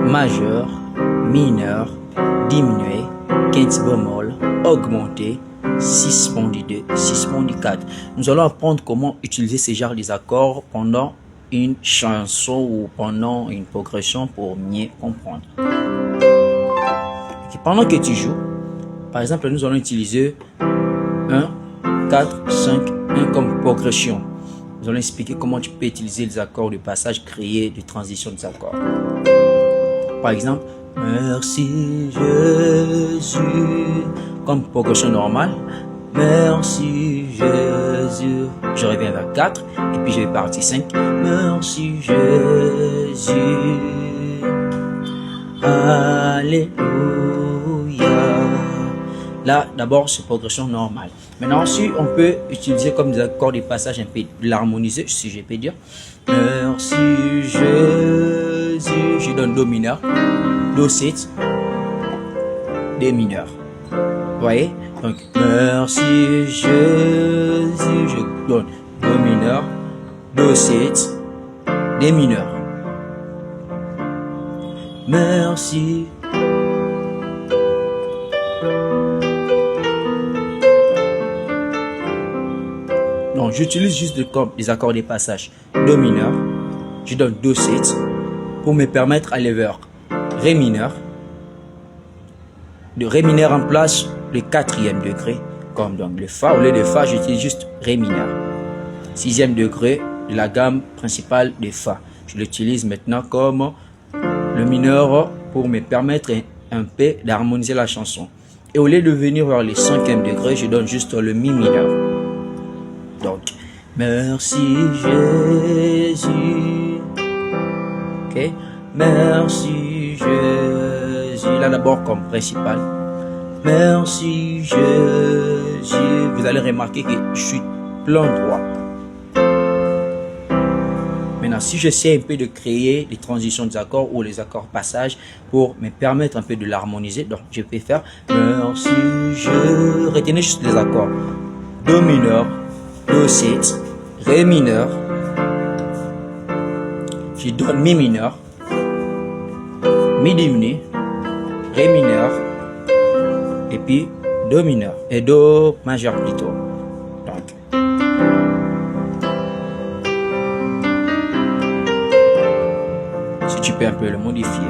majeur, mineur, diminué, quinte bémol, augmenté, 6.2, 6.4. Nous allons apprendre comment utiliser ces genres des accords pendant une chanson ou pendant une progression pour mieux comprendre. Okay. Pendant que tu joues, par exemple, nous allons utiliser 1, 4, 5, 1 comme progression. Nous allons expliquer comment tu peux utiliser les accords de passage, créer des transitions des accords. Par exemple, merci Jésus, comme progression normale. Merci Jésus. Je reviens vers 4 et puis je vais partir 5. Merci Jésus. Alléluia. Là, d'abord, c'est progression normale. Maintenant, si on peut utiliser comme des accords de passage un peu l'harmoniser, si je peux dire. Merci Jésus. Je donne Do mineur, Do 7, Dé mineur. Vous voyez? Donc, merci Jésus. Je donne Do mineur, Do 7, Dé mineur. Merci. Donc, j'utilise juste des accords de passage. Do mineur, je donne Do 7 pour me permettre d'aller vers Ré mineur. De Ré mineur en place le 4e degré, comme donc le Fa. Au lieu de Fa, j'utilise juste Ré mineur. 6e degré de la gamme principale de Fa. Je l'utilise maintenant comme le mineur pour me permettre un peu d'harmoniser la chanson. Et au lieu de venir vers le 5e degré, je donne juste le Mi mineur. Donc, merci Jésus. Ok, merci Jésus. Là d'abord comme principal. Merci Jésus. Vous allez remarquer que je suis plein droit. Maintenant, si j'essaie un peu de créer les transitions des accords ou les accords passage pour me permettre un peu de l'harmoniser, donc je peux faire merci je. Retenez juste les accords. Do mineur, Do 7, Ré mineur, je donne Mi mineur, Mi diminué, Ré mineur, et puis Do mineur, et Do majeur plutôt. Donc, si tu peux un peu le modifier.